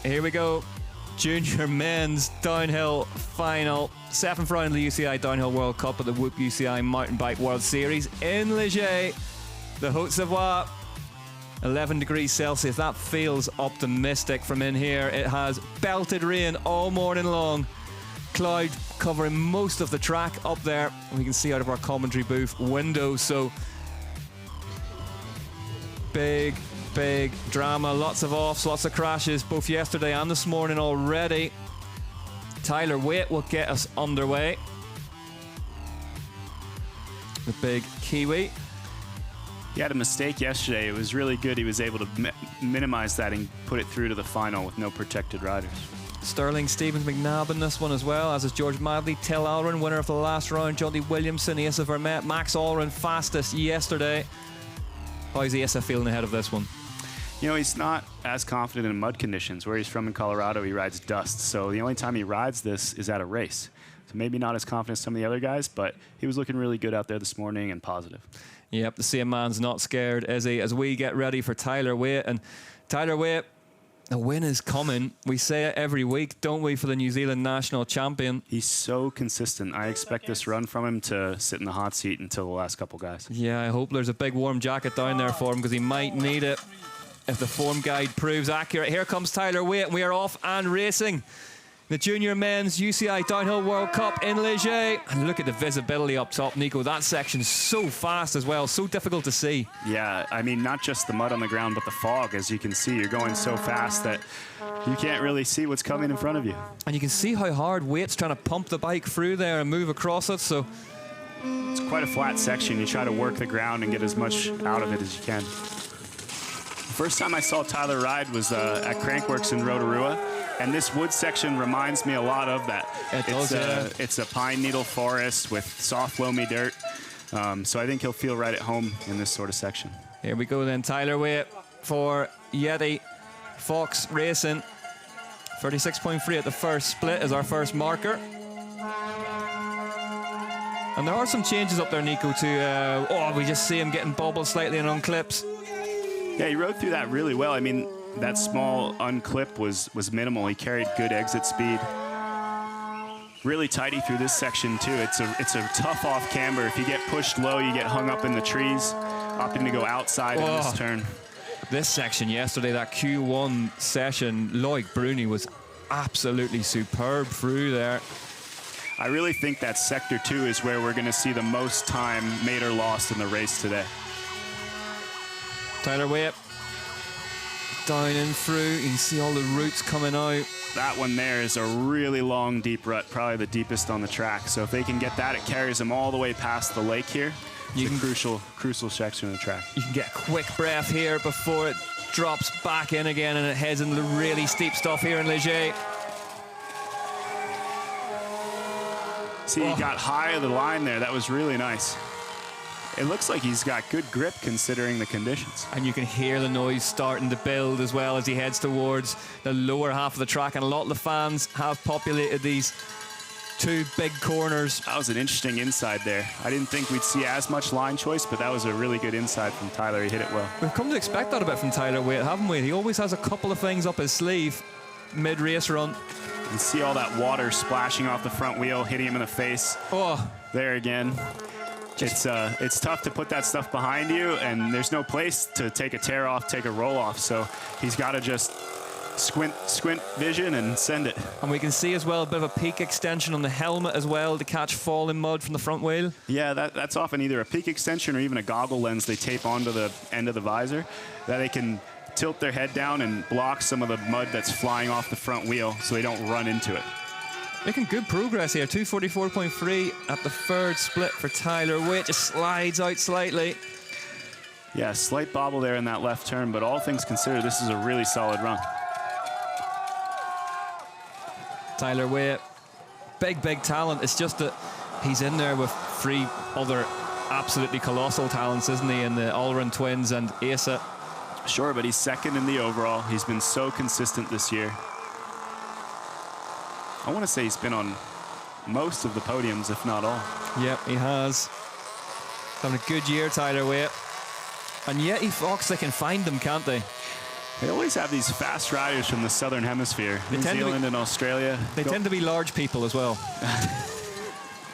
Here we go. Junior men's downhill final. 7th round of the UCI Downhill World Cup at the Whoop UCI Mountain Bike World Series in Leger, the Haute-Savoie. 11 degrees Celsius. That feels optimistic from in here. It has belted rain all morning long. Cloud covering most of the track up there. We can see out of our commentary booth window. So big drama. Lots of offs, lots of crashes, both yesterday and this morning already. Tyler Waite will get us underway. The big Kiwi. He had a mistake yesterday. It was really good. He was able to minimize that and put it through to the final with no protected riders. Sterling Stevens McNabb in this one as well, as is George Madley. Till Alran, winner of the last round. Jonty Williamson, Asa Vermette. Max Allran, fastest yesterday. How's Asa feeling ahead of this one? You know, he's not as confident in mud conditions. Where he's from in Colorado, he rides dust. So the only time he rides this is at a race. So maybe not as confident as some of the other guys, but he was looking really good out there this morning and positive. Yep, the same man's not scared, is he? As we get ready for Tyler Waite. And Tyler Waite, the win is coming. We say it every week, don't we, for the New Zealand national champion? He's so consistent. I expect this run from him to sit in the hot seat until the last couple guys. Yeah, I hope there's a big warm jacket down there for him, because he might need it if the form guide proves accurate. Here comes Tyler Waite, and we are off and racing. The Junior Men's UCI Downhill World Cup in Leger. And look at the visibility up top, Nico. That section's so fast as well, so difficult to see. Yeah, I mean, not just the mud on the ground, but the fog. As you can see, you're going so fast that you can't really see what's coming in front of you. And you can see how hard Waite's trying to pump the bike through there and move across it. So it's quite a flat section. You try to work the ground and get as much out of it as you can. First time I saw Tyler ride was at Crankworks in Rotorua, and this wood section reminds me a lot of that. It's a pine needle forest with soft, loamy dirt, so I think he'll feel right at home in this sort of section. Here we go then, Tyler Waite for Yeti Fox Racing. 36.3 at the first split is our first marker. And there are some changes up there, Nico, to, we just see him getting bobbled slightly and on clips. Yeah, he rode through that really well. I mean, that small unclip was minimal. He carried good exit speed. Really tidy through this section too. It's a tough off camber. If you get pushed low, you get hung up in the trees. Opting to go outside in this turn. This section yesterday, that Q1 session, Loic Bruni was absolutely superb through there. I really think that sector 2 is where we're going to see the most time made or lost in the race today. Tyler Waite down and through. You can see all the roots coming out. That one there is a really long, deep rut, probably the deepest on the track. So if they can get that, it carries them all the way past the lake here. It's a crucial section of the track. You can get a quick breath here before it drops back in again and it heads into the really steep stuff here in Leger. See, he got high of the line there. That was really nice. It looks like he's got good grip considering the conditions. And you can hear the noise starting to build as well as he heads towards the lower half of the track. And a lot of the fans have populated these two big corners. That was an interesting inside there. I didn't think we'd see as much line choice, but that was a really good inside from Tyler. He hit it well. We've come to expect that a bit from Tyler Waite, haven't we? He always has a couple of things up his sleeve mid-race run. You can see all that water splashing off the front wheel, hitting him in the face. Oh, there again. It's tough to put that stuff behind you, and there's no place to take a tear off, take a roll off. So he's got to just squint vision and send it. And we can see as well a bit of a peak extension on the helmet as well to catch falling mud from the front wheel. Yeah, that's often either a peak extension or even a goggle lens they tape onto the end of the visor that they can tilt their head down and block some of the mud that's flying off the front wheel so they don't run into it. Making good progress here. 244.3 at the third split for Tyler Waite. Just slides out slightly. Yeah, slight bobble there in that left turn, but all things considered, this is a really solid run. Tyler Waite, big talent. It's just that he's in there with three other absolutely colossal talents, isn't he? In the Alran twins and Asa. Sure, but he's second in the overall. He's been so consistent this year. I want to say he's been on most of the podiums, if not all. Yep, he has. Having a good year, Tyler Waite. And yet, Fox, they can find them, can't they? They always have these fast riders from the Southern Hemisphere, New Zealand and Australia. They tend to be large people as well.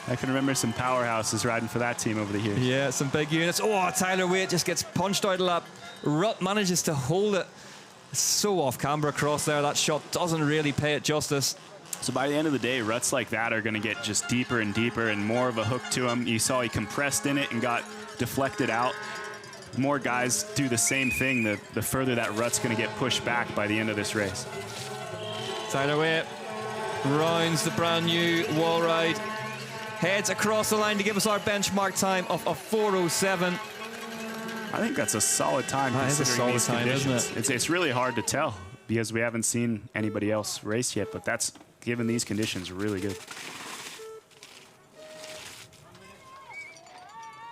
I can remember some powerhouses riding for that team over the years. Yeah, some big units. Oh, Tyler Waite just gets punched out of lap. Rut manages to hold it. It's so off camber across there. That shot doesn't really pay it justice. So by the end of the day, ruts like that are going to get just deeper and deeper and more of a hook to him. You saw he compressed in it and got deflected out. More guys do the same thing, the further that rut's going to get pushed back by the end of this race. Tyler Waite rounds the brand new wall ride. Heads across the line to give us our benchmark time of a 4:07. I think that's a solid time considering these conditions. Isn't it? It's really hard to tell because we haven't seen anybody else race yet, but that's, given these conditions, really good.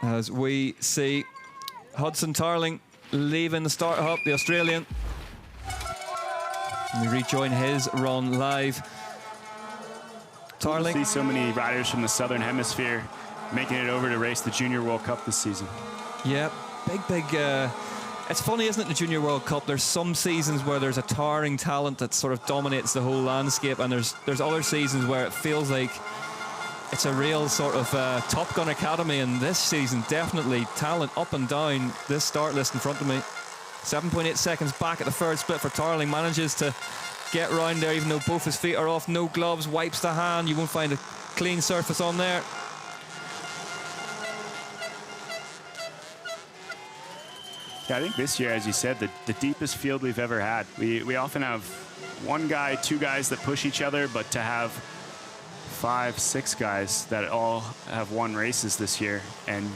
As we see Hudson Tarling leaving the start hub, the Australian. And we rejoin his run live. Tarling. See so many riders from the Southern Hemisphere making it over to race the Junior World Cup this season. Yeah, big. It's funny, isn't it, the Junior World Cup? There's some seasons where there's a towering talent that sort of dominates the whole landscape, and there's other seasons where it feels like it's a real sort of Top Gun Academy, and this season, definitely talent up and down this start list in front of me. 7.8 seconds back at the third split for Tarling. Manages to get round there even though both his feet are off. No gloves, wipes the hand. You won't find a clean surface on there. Yeah, I think this year, as you said, the deepest field we've ever had. We often have one guy, two guys that push each other, but to have 5, 6 guys that all have won races this year and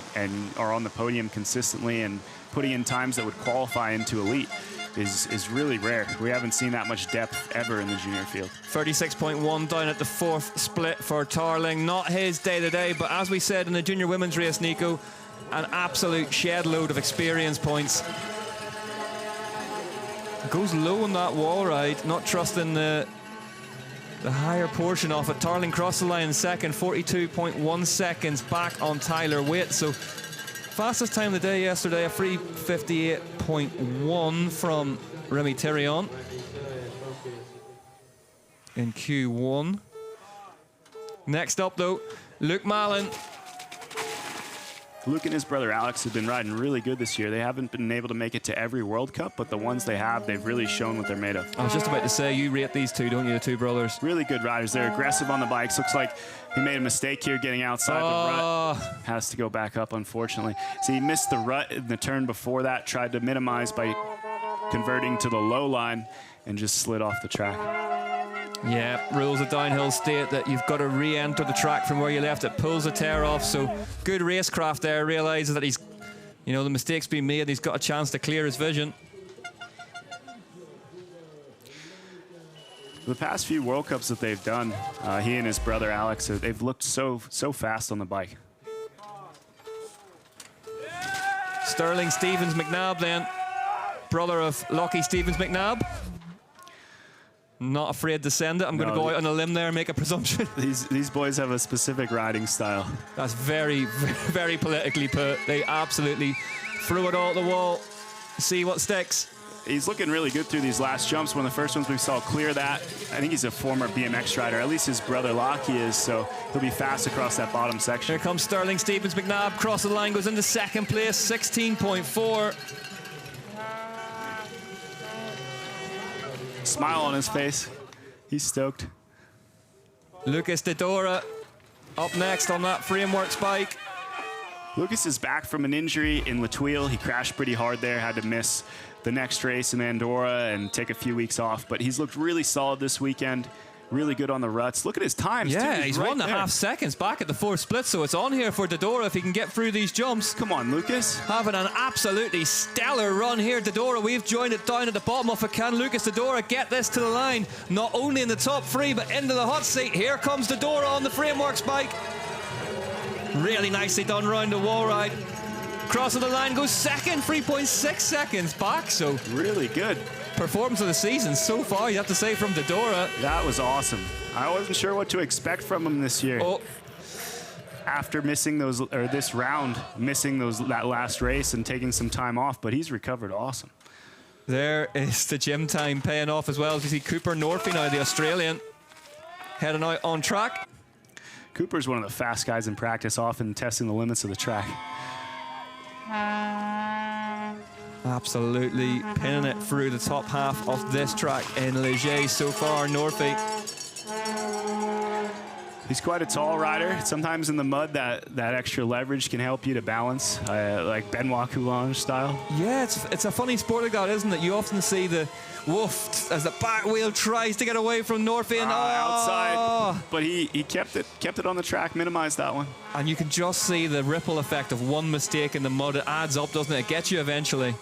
are on the podium consistently and putting in times that would qualify into elite is really rare. We haven't seen that much depth ever in the junior field. 36.1 down at the fourth split for Tarling. Not his day-to-day, but as we said in the junior women's race, Nico, an absolute shed load of experience points. Goes low on that wall ride, not trusting the higher portion of it. Tarling crossed the line in second, 42.1 seconds back on Tyler Waite. So fastest time of the day yesterday, a 3:58.1 from Remy Therion in Q1. Next up though, Luke Mallon. Luke and his brother Alex have been riding really good this year. They haven't been able to make it to every World Cup, but the ones they have, they've really shown what they're made of. I was just about to say, you rate these two, don't you, the two brothers? Really good riders. They're aggressive on the bikes. Looks like he made a mistake here getting outside the rut. Has to go back up, unfortunately. So he missed the rut in the turn before that, tried to minimize by converting to the low line and just slid off the track. Yeah, rules of downhill state that you've got to re-enter the track from where you left it. Pulls the tear off, so good racecraft there. Realizes that he's, the mistake's been made. He's got a chance to clear his vision. The past few World Cups that they've done, he and his brother Alex, they've looked so fast on the bike. Sterling Stevens McNabb then, brother of Lockie Stevens McNabb. Not afraid to send it. I'm going to go out on a limb there and make a presumption. These boys have a specific riding style. That's very, very politically put. They absolutely threw it all at the wall. See what sticks. He's looking really good through these last jumps. One of the first ones we saw clear that. I think he's a former BMX rider. At least his brother Lockie is, so he'll be fast across that bottom section. Here comes Sterling Stevens McNabb. Cross the line, goes into second place, 16.4. Smile on his face. He's stoked. Lucas De Dora up next on that framework bike. Lucas is back from an injury in La Tuile. He crashed pretty hard there, had to miss the next race in Andorra and take a few weeks off, but he's looked really solid this weekend. Really good on the ruts. Look at his times. Yeah, too. he's right 1.5 seconds back at the fourth split, so it's on here for Dodora if he can get through these jumps. Come on, Lucas. Having an absolutely stellar run here, Dodora. We've joined it down at the bottom of it. Can Lucas Dodora get this to the line? Not only in the top 3, but into the hot seat. Here comes Dodora on the framework bike. Really nicely done round the wall ride. Crossing the line, goes second, 3.6 seconds back, so really good. Performance of the season so far, you have to say, from Dodora. That was awesome. I wasn't sure what to expect from him this year. After missing those, or this round, missing that last race and taking some time off, but he's recovered awesome. There is the gym time paying off as well. As you see Cooper Northey now, the Australian, heading out on track. Cooper's one of the fast guys in practice, often testing the limits of the track. Absolutely pinning it through the top half of this track in Leger so far, Northey. He's quite a tall rider. Sometimes in the mud, that extra leverage can help you to balance, like Benoit Coulange style. Yeah, it's a funny sport like that, isn't it? You often see the woof as the back wheel tries to get away from Northey and outside, but he kept it on the track, minimized that one. And you can just see the ripple effect of one mistake in the mud. It adds up, doesn't it? It gets you eventually.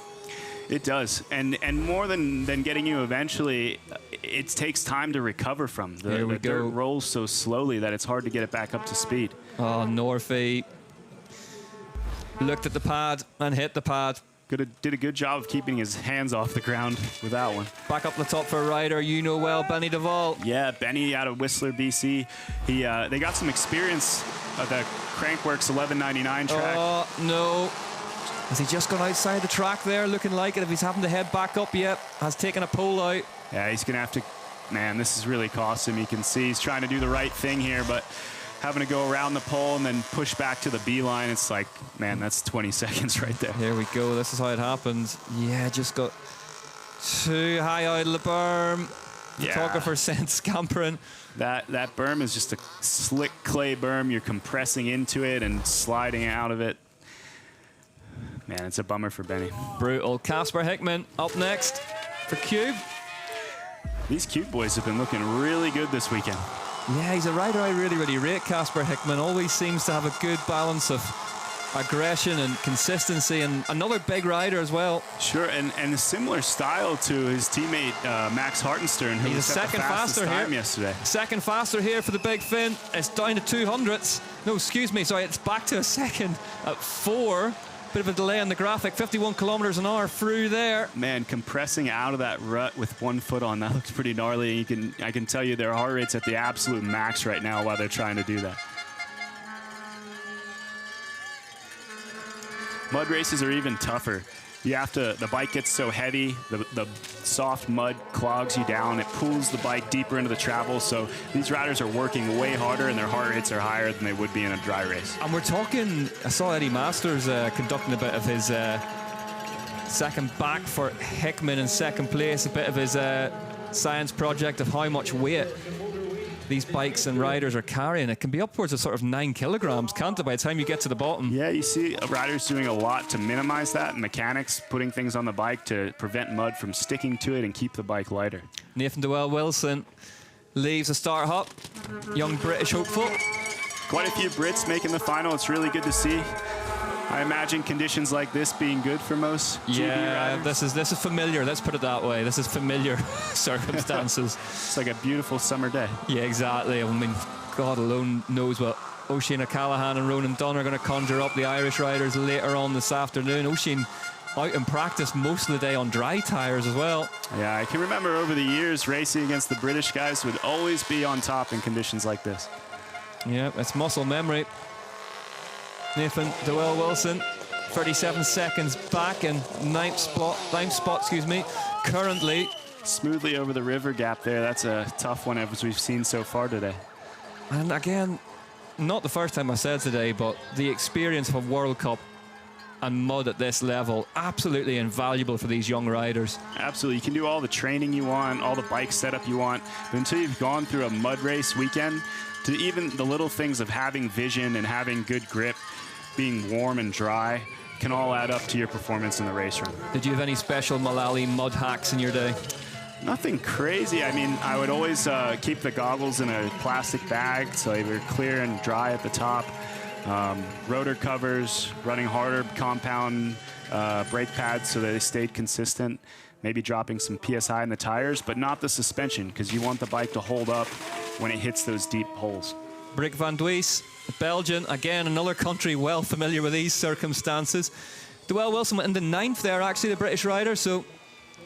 It does, and more than getting you eventually, it takes time to recover from. The dirt rolls so slowly that it's hard to get it back up to speed. Oh, Northey looked at the pad and hit the pad. Did a good job of keeping his hands off the ground with that one. Back up the top for a rider you know well, Benny Duval. Yeah, Benny out of Whistler, BC. They got some experience at the Crankworks 1199 track. Oh, no. Has he just gone outside the track there, looking like it? If he's having to head back up yet, has taken a pole out. Yeah, he's going to have to... Man, this is really cost him. You can see he's trying to do the right thing here, but having to go around the pole and then push back to the B line, it's like, man, that's 20 seconds right there. Here we go. This is how it happens. Yeah, just got too high out of the berm. Photographer sent scampering. That berm is just a slick clay berm. You're compressing into it and sliding out of it. Man, it's a bummer for Benny. Brutal. Casper Hickman up next for Cube. These Cube boys have been looking really good this weekend. Yeah, he's a rider I really, really rate. Casper Hickman always seems to have a good balance of aggression and consistency, and another big rider as well. Sure, and a similar style to his teammate Max Hartenstern, who was second faster time here yesterday. Second faster here for the Big Fin. It's down to 200ths. No, excuse me, sorry, it's back to a second at 4. Bit of a delay on the graphic, 51 kilometers an hour through there. Man, compressing out of that rut with 1 foot on, that looks pretty gnarly. I can tell you their heart rate's at the absolute max right now while they're trying to do that. Mud races are even tougher. The bike gets so heavy, the soft mud clogs you down, it pulls the bike deeper into the travel, so these riders are working way harder and their heart rates are higher than they would be in a dry race. And we're talking, I saw Eddie Masters conducting a bit of his second back for Hickman in second place, a bit of his science project of how much weight these bikes and riders are carrying. It can be upwards of sort of 9 kilograms, can't it, by the time you get to the bottom? Yeah, you see riders doing a lot to minimize that. Mechanics putting things on the bike to prevent mud from sticking to it and keep the bike lighter. Nathan Dewell-Wilson leaves the start hop. Young British hopeful. Quite a few Brits making the final. It's really good to see. I imagine conditions like this being good for most GB riders. This is familiar. Let's put it that way. This is familiar circumstances. It's like a beautiful summer day. Yeah, exactly. I mean, God alone knows what Oisin O'Callaghan and Ronan Dunn are going to conjure up the Irish riders later on this afternoon. Oisin out in practice most of the day on dry tyres as well. Yeah, I can remember over the years racing against the British guys would always be on top in conditions like this. Yeah, it's muscle memory. Nathan Dewell-Wilson, 37 seconds back in ninth spot, currently. Smoothly over the river gap there. That's a tough one as we've seen so far today. And again, not the first time I said today, but the experience of a World Cup and mud at this level, absolutely invaluable for these young riders. Absolutely. You can do all the training you want, all the bike setup you want, but until you've gone through a mud race weekend, to even the little things of having vision and having good grip, being warm and dry, can all add up to your performance in the race run. Did you have any special Mullally mud hacks in your day? Nothing crazy. I mean, I would always keep the goggles in a plastic bag so they were clear and dry at the top. Rotor covers, running harder compound brake pads so that they stayed consistent. Maybe dropping some PSI in the tires, but not the suspension, because you want the bike to hold up when it hits those deep holes. Brik van Dwees, Belgian, again, another country well familiar with these circumstances. Dewell-Wilson went into 9th there, actually, the British rider, so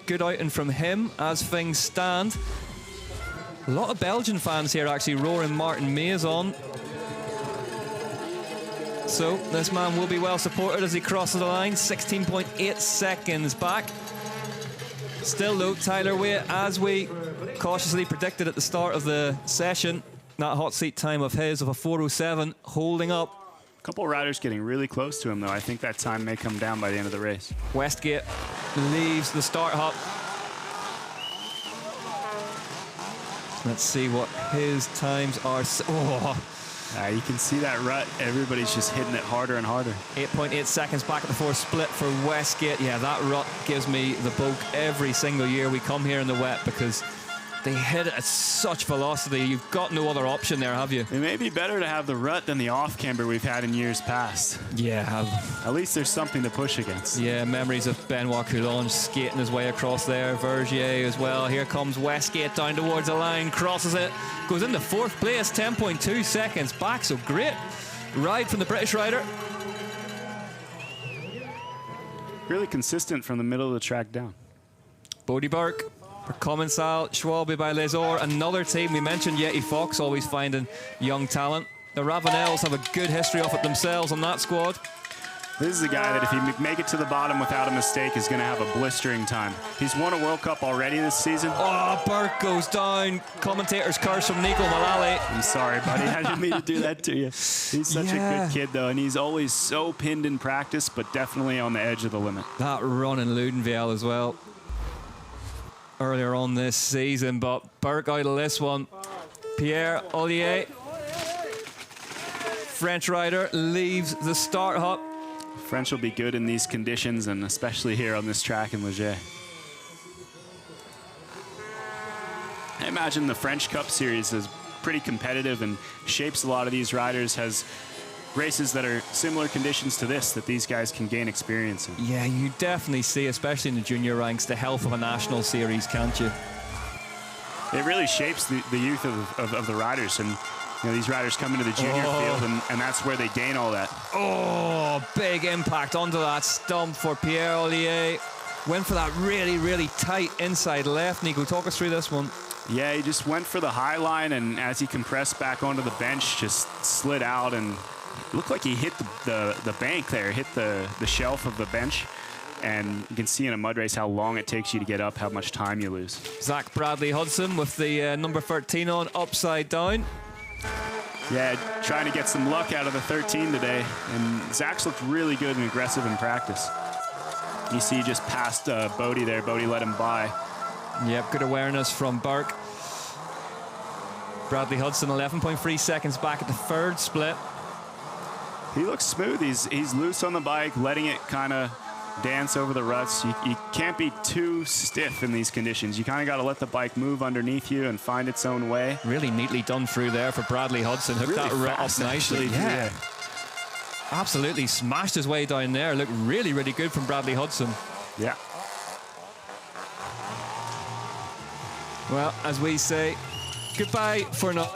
good outing from him as things stand. A lot of Belgian fans here, actually, roaring Martin Mays on. So this man will be well supported as he crosses the line, 16.8 seconds back. Still though, Tyler Waite, as we cautiously predicted at the start of the session, that hot seat time of his of a 4:07 holding up. A couple of riders getting really close to him, though. I think that time may come down by the end of the race. Westgate leaves the start hop. Let's see what his times are. You can see that rut. Everybody's just hitting it harder and harder. 8.8 seconds back at the 4 split for Westgate. Yeah, that rut gives me the bug every single year we come here in the wet because they hit it at such velocity. You've got no other option there, have you? It may be better to have the rut than the off-camber we've had in years past. Yeah. At least there's something to push against. Yeah, memories of Benoit Coulonge skating his way across there. Vergier as well. Here comes Westgate down towards the line, crosses it, goes into 4th place, 10.2 seconds back. So great ride from the British rider. Really consistent from the middle of the track down. Bodie Burke for Commensal, Schwalbe by Lesor. Another team we mentioned, Yeti Fox always finding young talent. The Ravenels have a good history of it themselves on that squad. This is a guy that if you make it to the bottom without a mistake is going to have a blistering time. He's won a World Cup already this season. Oh, Burke goes down. Commentator's curse from Nico Mullally. I'm sorry, buddy. I didn't mean to do that to you. He's such a good kid, though, and he's always so pinned in practice, but definitely on the edge of the limit. That run in Ludenvale as well earlier on this season, but Burke out of this one. Pierre Ollier, French rider, leaves the start hop. French will be good in these conditions, and especially here on this track in Leger. I imagine the French Cup Series is pretty competitive and shapes a lot of these riders, has races that are similar conditions to this that these guys can gain experience in. Yeah, you definitely see, especially in the junior ranks, the health of a national series, can't you? It really shapes the youth of the riders, and you know, these riders come into the junior field, and that's where they gain all that. Oh, big impact onto that stump for Pierre Ollier. Went for that really, really tight inside left. Nico, talk us through this one. Yeah, he just went for the high line, and as he compressed back onto the bench, just slid out, and it looked like he hit the bank there, hit the shelf of the bench. And you can see in a mud race how long it takes you to get up, how much time you lose. Zach Bradley Hudson with the number 13 on, upside down. Yeah, trying to get some luck out of the 13 today. And Zach's looked really good and aggressive in practice. You see he just passed Bodie there. Bodie let him by. Yep, good awareness from Burke. Bradley Hudson, 11.3 seconds back at the 3rd split. He looks smooth. He's loose on the bike, letting it kind of dance over the ruts. You can't be too stiff in these conditions. You kind of got to let the bike move underneath you and find its own way. Really neatly done through there for Bradley Hudson. Hooked really that rut up nicely. Yeah. Absolutely smashed his way down there. Looked really, really good from Bradley Hudson. Yeah. Well, as we say, goodbye for now.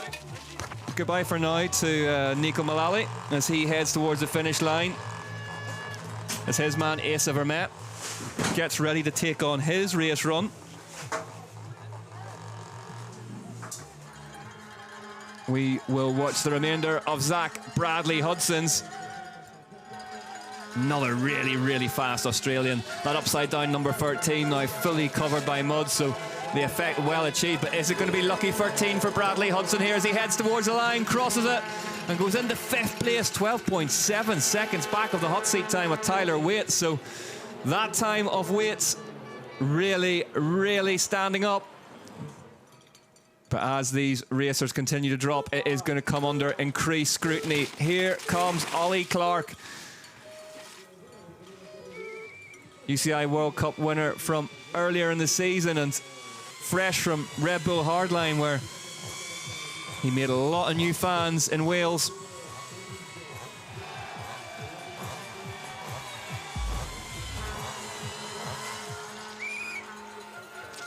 Goodbye for now to Nico Mullally as he heads towards the finish line. As his man Asa Vermette gets ready to take on his race run. We will watch the remainder of Zach Bradley Hudson's. Another really, really fast Australian. That upside down number 13 now fully covered by mud, so the effect well achieved. But is it going to be lucky 13 for Bradley Hudson here as he heads towards the line, crosses it, and goes into 5th place, 12.7 seconds back of the hot seat time of Tyler Waite. So that time of Waite's really, really standing up. But as these racers continue to drop, it is going to come under increased scrutiny. Here comes Ollie Clark, UCI World Cup winner from earlier in the season and fresh from Redbull Hardline, where he made a lot of new fans in Wales.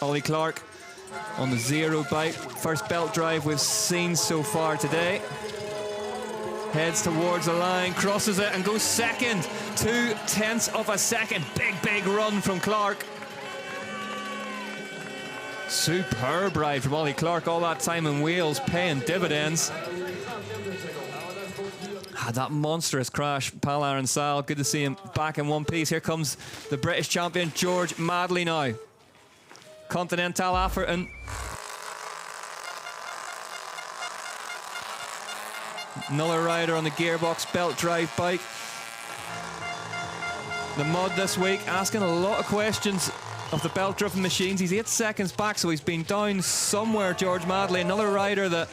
Ollie Clark on the zero bike. First belt drive we've seen so far today. Heads towards the line, crosses it and goes second. 0.2 of a second. Big, big run from Clark. Superb ride from Ollie Clark. All that time in Wales paying dividends. Had that monstrous crash, pal Aaron Sal. Good to see him back in one piece. Here comes the British champion, George Madley now. Continental Atherton. Another rider on the gearbox belt drive bike. The mud this week asking a lot of questions of the belt driven machines. He's 8 seconds back, so he's been down somewhere, George Madley. Another rider that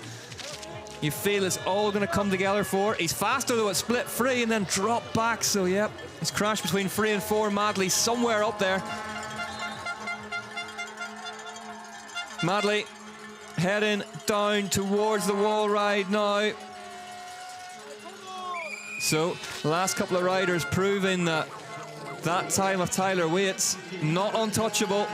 you feel it's all going to come together for. He's faster though at split 3 and then drop back, so yep, he's crashed between 3 and 4. Madley somewhere up there. Madley heading down towards the wall ride now. So, last couple of riders proving that that time of Tyler Waite's not untouchable.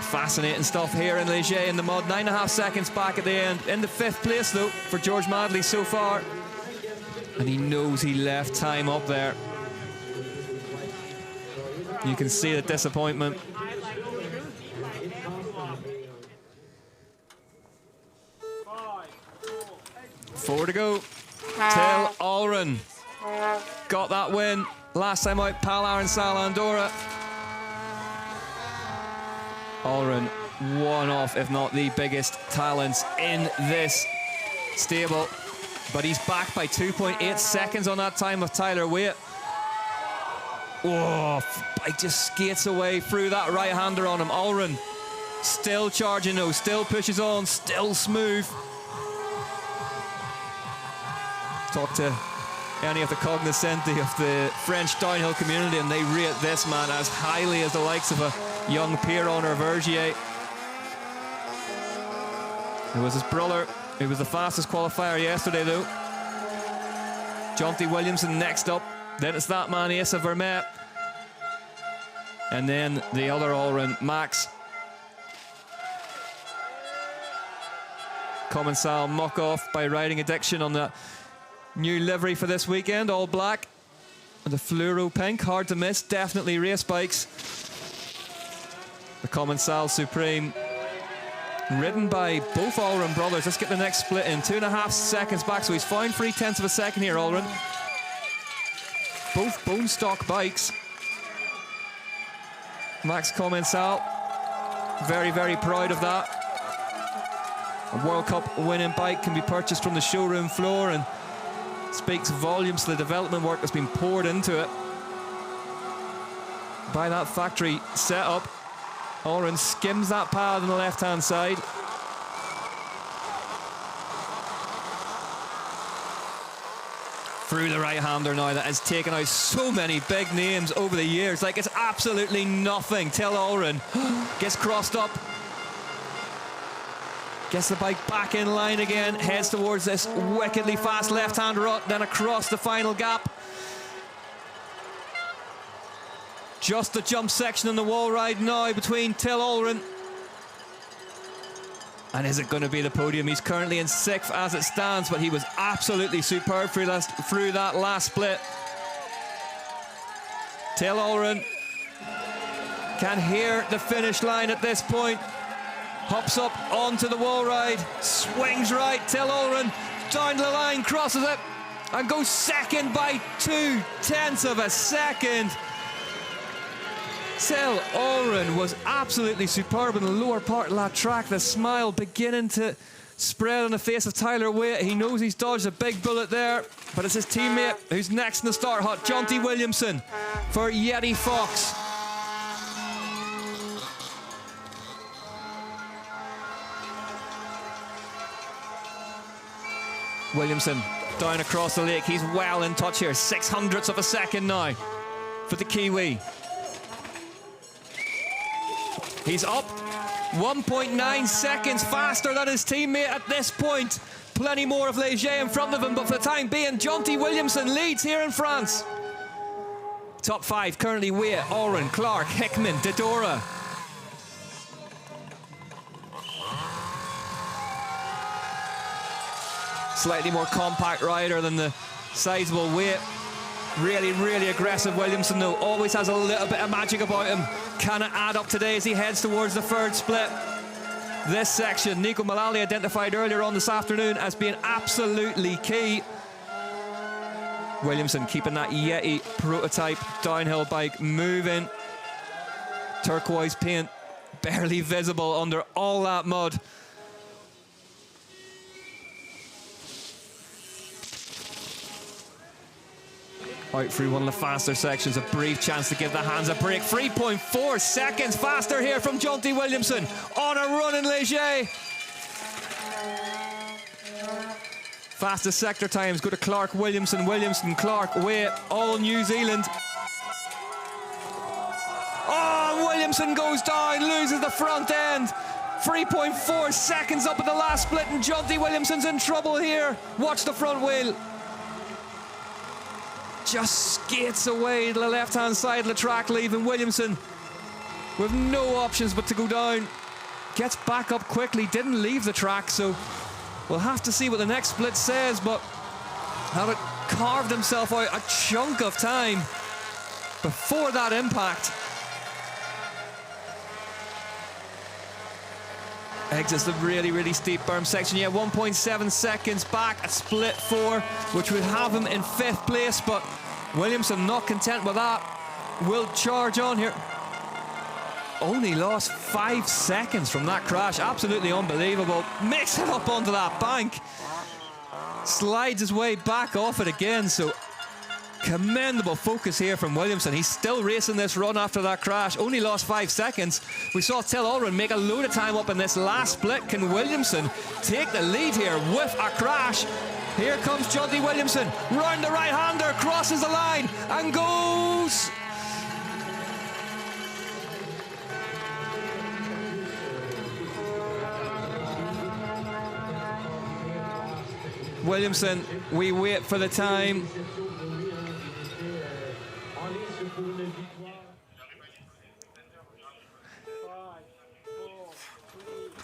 Fascinating stuff here in Leger in the mud. 9.5 seconds back at the end. In the 5th place though for George Madley so far. And he knows he left time up there. You can see the disappointment. Four to go. Till Alran got that win last time out. Palar and Salandora. Alran, one of, if not the biggest talents in this stable. But he's back by 2.8 seconds on that time of Tyler Waite. Oh, bike just skates away through that right-hander on him. Alran still charging though, still pushes on, still smooth. Talk to any of the cognoscenti of the French downhill community and they rate this man as highly as the likes of a young Pierron or Vergier. It was his brother who was the fastest qualifier yesterday though. Jonty Williamson next up. Then it's that man Asa Vermette. And then the other Alran, Max. Commensal muck off by riding Addiction on the new livery for this weekend, all black. And the fluoro pink, hard to miss, definitely race bikes. The Commensal Supreme, ridden by both Alran brothers. Let's get the next split in. 2.5 seconds back, so he's found 0.3 of a second here, Alran. Both bone stock bikes. Max Commensal, very, very proud of that. A World Cup winning bike can be purchased from the showroom floor and speaks volumes to the development work that's been poured into it by that factory setup. Alran skims that pad on the left-hand side. Through the right-hander now that has taken out so many big names over the years. Like, it's absolutely nothing till Alran gets crossed up. Gets the bike back in line again, heads towards this wickedly fast left-hand rut, then across the final gap. Just the jump section on the wall ride now between Till Alran. And is it going to be the podium? He's currently in 6th as it stands, but he was absolutely superb through that last split. Till Alran can hear the finish line at this point. Hops up onto the wall ride, swings right, Till Alran down the line, crosses it, and goes second by 0.2 of a second. Till Alran was absolutely superb in the lower part of that track. The smile beginning to spread on the face of Tyler Waite. He knows he's dodged a big bullet there, but it's his teammate who's next in the start hut, Jonty Williamson for Yeti Fox. Williamson down across the lake. He's well in touch here. 0.06 of a second now for the Kiwi. He's up 1.9 seconds faster than his teammate at this point. Plenty more of Leger in front of him, but for the time being, Jonty Williamson leads here in France. Top 5 currently Waite, Alran, Clark, Hickman, Dodora. Slightly more compact rider than the sizable Waite. Really, really aggressive Williamson though. Always has a little bit of magic about him. Can it add up today as he heads towards the 3rd split? This section, Nico Mullally identified earlier on this afternoon as being absolutely key. Williamson keeping that Yeti prototype downhill bike moving. turquoise paint barely visible under all that mud. Out through one of the faster sections, a brief chance to give the hands a break. 3.4 seconds faster here from Jonty Williamson on a run in Leger. Fastest sector times go to Clark, Williamson, Williamson, Clark, away, all New Zealand. Oh, Williamson goes down, loses the front end. 3.4 seconds up at the last split, and Jonty Williamson's in trouble here. Watch the front wheel. Just skates away to the left-hand side of the track, leaving Williamson with no options but to go down. Gets back up quickly, didn't leave the track, so we'll have to see what the next split says, but had carved himself out a chunk of time before that impact. Exits the really, really steep berm section. Yeah, 1.7 seconds back at split 4, which would have him in 5th place, but Williamson not content with that. Will charge on here. Only lost 5 seconds from that crash. Absolutely unbelievable. Makes it up onto that bank. Slides his way back off it again, so commendable focus here from Williamson. He's still racing this run after that crash. Only lost 5 seconds. We saw Till Alran make a load of time up in this last split. Can Williamson take the lead here with a crash? Here comes Jonty Williamson. Round the right-hander, crosses the line and goes. Williamson, we wait for the time.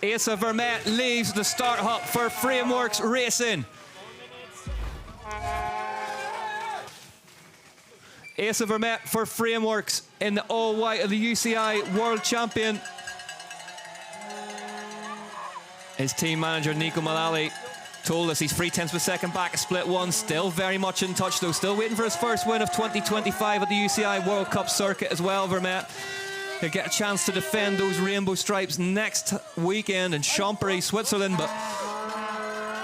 Asa Vermette leaves the start hut for Frameworks Racing. Asa Vermette for Frameworks in the all-white of the UCI World Champion. His team manager, Nico Mullally, told us he's 0.3 of a second back at split 1. Still very much in touch, though. Still waiting for his first win of 2025 at the UCI World Cup circuit as well, Vermette. He'll get a chance to defend those rainbow stripes next weekend in Champery, Switzerland. But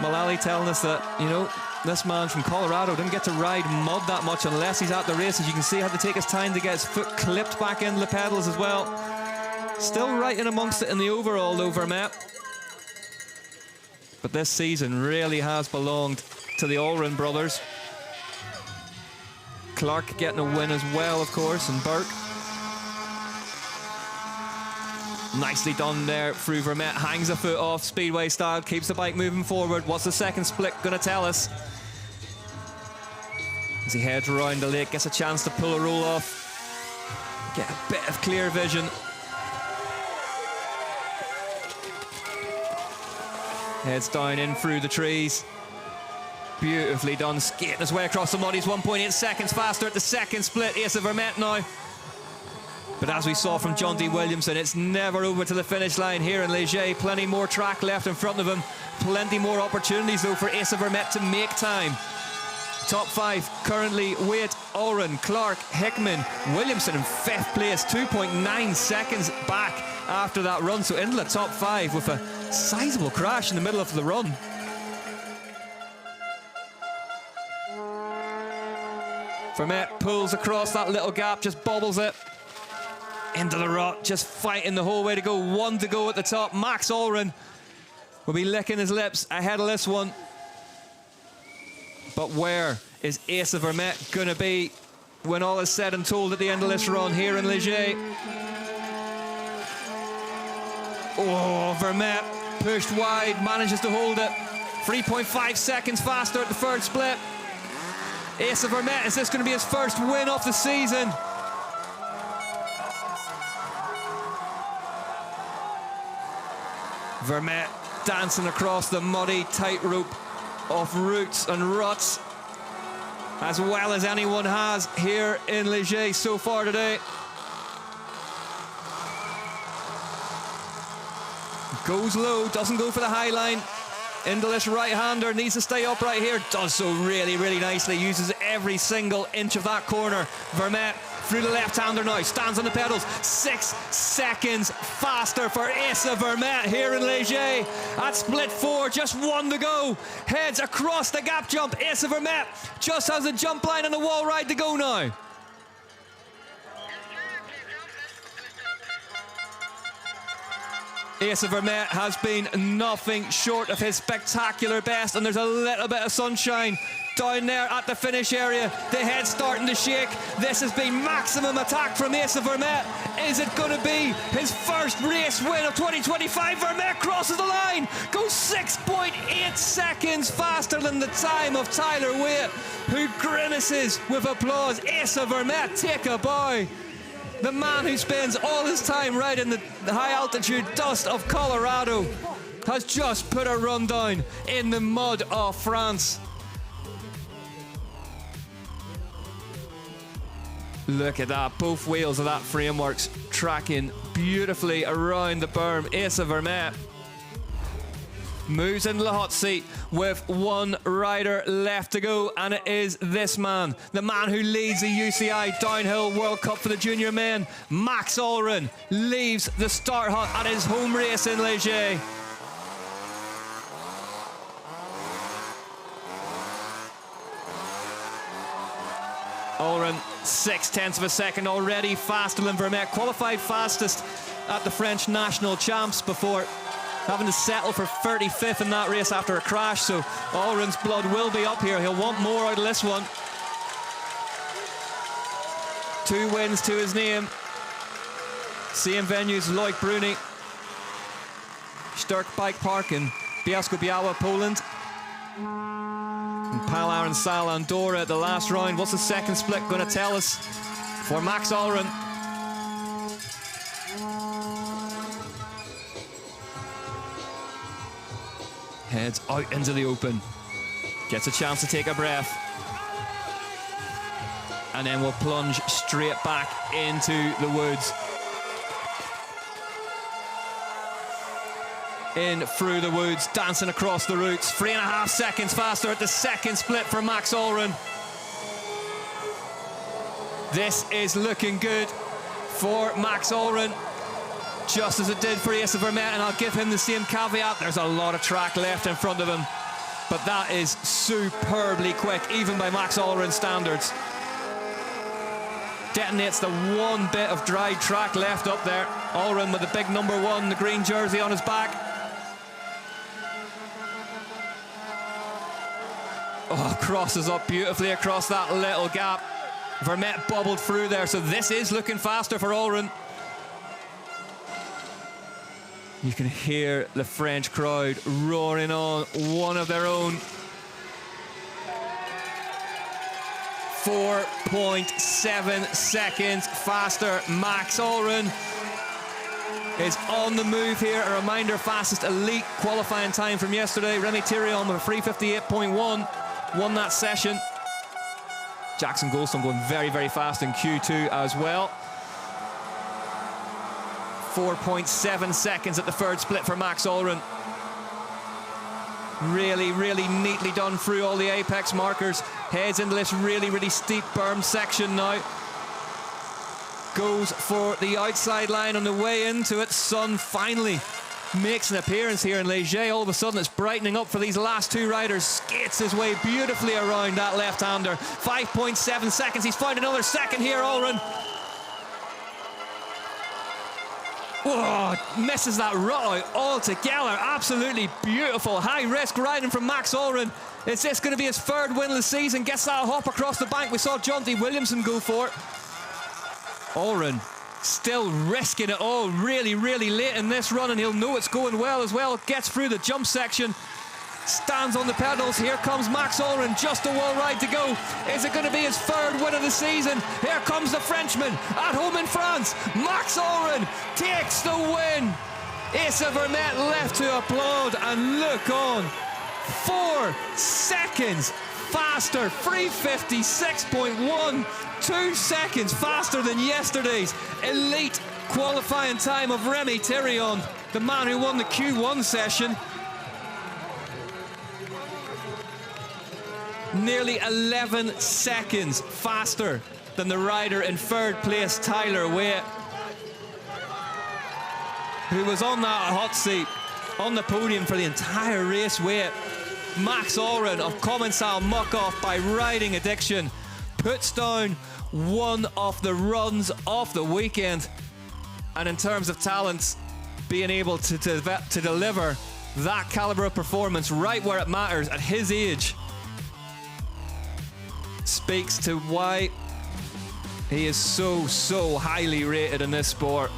Mullally telling us that, you know, this man from Colorado didn't get to ride mud that much unless he's at the races. You can see he had to take his time to get his foot clipped back into the pedals as well. Still right in amongst it in the overall, though, Vermette. But this season really has belonged to the Alran brothers. Clark getting a win as well, of course, and Burke. Nicely done there through Vermette. Hangs a foot off, speedway style, keeps the bike moving forward. What's the second split going to tell us? As he heads around the lake, gets a chance to pull a roll off. Get a bit of clear vision. Heads down in through the trees. Beautifully done, skating his way across the mud. He's 1.8 seconds faster at the second split. Asa Vermette now. But as we saw from Jonty Williamson, it's never over to the finish line here in Leger. Plenty more track left in front of him. Plenty more opportunities, though, for Asa Vermette to make time. Top 5 currently Wade, Alran, Clark, Hickman, Williamson in 5th place. 2.9 seconds back after that run. So into the top 5 with a sizable crash in the middle of the run. Vermette pulls across that little gap, just bobbles it into the rut, just fighting the whole way to go. 1 to go at the top. Max Alran will be licking his lips ahead of this one. But where is Asa Vermette going to be when all is said and told at the end of this run here in Leger? Oh, Vermette pushed wide, manages to hold it. 3.5 seconds faster at the third split. Asa Vermette, is this going to be his first win of the season? Vermette dancing across the muddy tightrope of roots and ruts as well as anyone has here in Leger so far today. Goes low, doesn't go for the high line. Into this right-hander, needs to stay upright here. Does so really, really nicely. Uses every single inch of that corner. Vermette through the left-hander now, stands on the pedals, 6 seconds faster for Asa Vermette here in Léger. At split 4, just 1 to go. Heads across the gap jump. Asa Vermette just has a jump line and a wall ride to go now. Asa Vermette has been nothing short of his spectacular best, and there's a little bit of sunshine down there at the finish area. The head's starting to shake. This has been maximum attack from Asa Vermette. Is it going to be his first race win of 2025? Vermette crosses the line, goes 6.8 seconds faster than the time of Tyler Waite, who grimaces with applause. Asa Vermette, take a bow. The man who spends all his time riding the high-altitude dust of Colorado has just put a run down in the mud of France. Look at that, both wheels of that framework's tracking beautifully around the berm. Asa Vermette moves into the hot seat with 1 rider left to go, and it is this man, the man who leads the UCI Downhill World Cup for the junior men. Max Alran leaves the start hut at his home race in Léger. Alran, 0.6 of a second already faster than Vermette. Qualified fastest at the French national champs before having to settle for 35th in that race after a crash. So Alran's blood will be up here. He'll want more out of this one. 2 wins to his name. Same venues, Loic Bruni, Sterk Bike Park in Bielsko-Biała, Poland. And Pal Aaron Sal Andorra at the last round. What's the second split going to tell us for Max Alran? Heads out into the open. Gets a chance to take a breath. And then we'll plunge straight back into the woods. In through the woods, dancing across the routes. 3.5 seconds faster at the second split for Max Alran. This is looking good for Max Alran, just as it did for Asa Vermette, and I'll give him the same caveat. There's a lot of track left in front of him, but that is superbly quick, even by Max Alran standards. Detonates the 1 bit of dry track left up there. Alran with the big number 1, the green jersey on his back. Oh, crosses up beautifully across that little gap. Vermette bubbled through there, so this is looking faster for Alran. You can hear the French crowd roaring on, one of their own. 4.7 seconds faster. Max Alran is on the move here. A reminder, fastest elite qualifying time from yesterday. Remy Thirion with a 3:58.1 won that session. Jackson Goldstone going very, very fast in Q2 as well. 4.7 seconds at the third split for Max Alran. Really, really neatly done through all the apex markers. Heads into this really, really steep berm section now. Goes for the outside line on the way into it. Sun finally makes an appearance here in Léger. All of a sudden it's brightening up for these last 2 riders. Skates his way beautifully around that left-hander. 5.7 seconds. He's found another second here, Alran. Whoa, misses that rut out altogether. Absolutely beautiful. High-risk riding from Max Alran. Is this going to be his 3rd win of the season? Gets that hop across the bank we saw Jonty Williamson go for. Alran still risking it all really, really late in this run, and he'll know it's going well as well. Gets through the jump section. Stands on the pedals. Here comes Max Alran, just a wall ride to go. Is it going to be his 3rd win of the season? Here comes the Frenchman at home in France. Max Alran takes the win. Asa Vermette left to applaud, and look on. 4 seconds faster, 3:56.1, 2 seconds faster than yesterday's elite qualifying time of Remy Thirion, the man who won the Q1 session. Nearly 11 seconds faster than the rider in third place, Tyler Waite, who was on that hot seat on the podium for the entire race. Waite, Max Alran of Commensal Muck-Off by Riding Addiction puts down one of the runs of the weekend. And in terms of talent, being able to deliver that caliber of performance right where it matters at his age speaks to why he is so highly rated in this sport.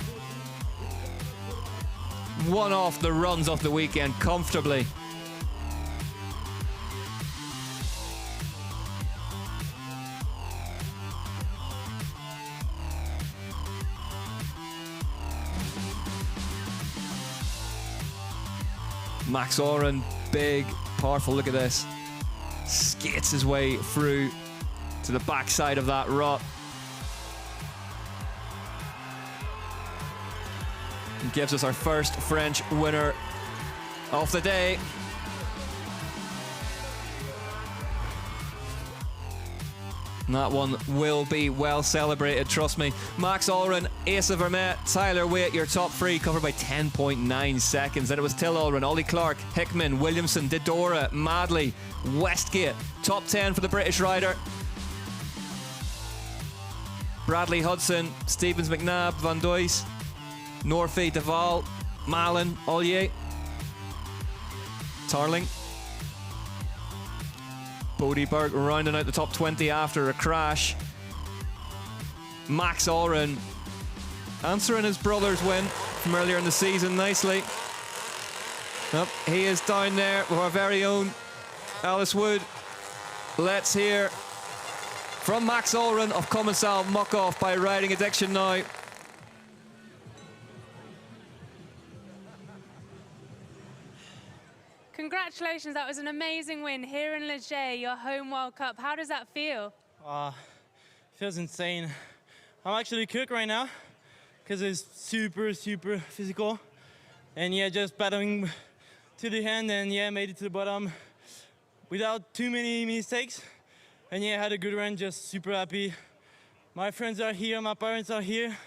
One of the runs of the weekend comfortably. Max Alran, big, powerful, look at this. Skates his way through to the backside of that rut. And gives us our first French winner of the day. And that one will be well celebrated, trust me. Max Alran, Asa Vermette, Tyler Waite, your top three, covered by 10.9 seconds. Then it was Till Alran, Ollie Clark, Hickman, Williamson, Didora, Madley, Westgate. Top 10 for the British rider. Bradley Hudson, Stevens McNabb, Van Doys, Norfey, Deval, Malin, Ollier, Tarling. Bodieberg rounding out the top 20 after a crash. Max Alran answering his brother's win from earlier in the season nicely. Yep, he is down there with our very own Alice Wood. Let's hear from Max Alran of Commensal Muck-Off by Riding Addiction now. Congratulations, that was an amazing win here in Leger, your home World Cup. How does that feel? Feels insane. I'm actually cooked right now because it's super physical. And yeah, just battling to the end and yeah, made it to the bottom without too many mistakes. And yeah, had a good run, just super happy. My friends are here, my parents are here.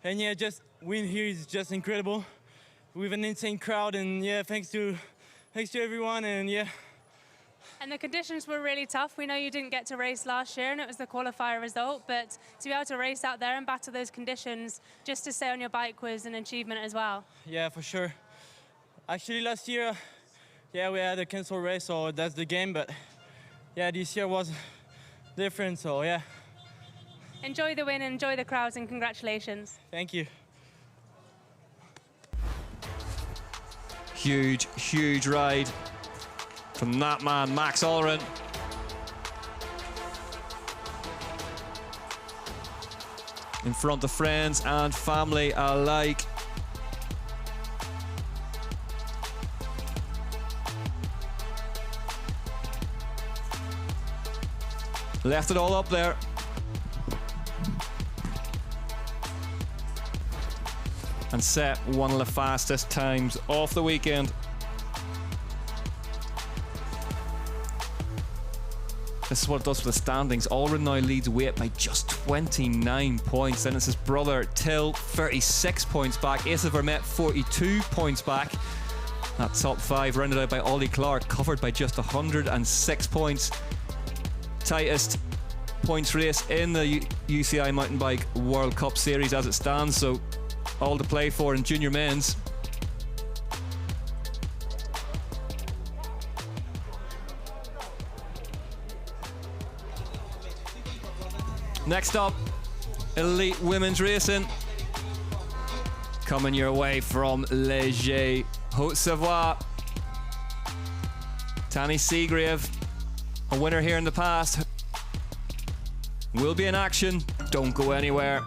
And yeah, just win here is just incredible. We have an insane crowd and yeah, thanks to everyone, and yeah. And the conditions were really tough. We know you didn't get to race last year and it was the qualifier result, but to be able to race out there and battle those conditions just to stay on your bike was an achievement as well. Yeah, for sure. Actually last year, yeah, we had a cancelled race, so that's the game, but yeah, this year was different, so yeah. Enjoy the win, enjoy the crowds, and congratulations. Thank you. Huge ride from that man, Max Alran. In front of friends and family alike. Left it all up there. And set one of the fastest times of the weekend. This is what it does for the standings. Alran now leads Waite by just 29 points. Then it's his brother Till, 36 points back. Asa Vermette, 42 points back. That top five rounded out by Ollie Clark, covered by just 106 points. Tightest points race in the UCI Mountain Bike World Cup Series as it stands. So all to play for in junior men's. Next up, elite women's racing. Coming your way from Leger, Haute-Savoie. Tanny Seagrave, a winner here in the past, will be in action. Don't go anywhere.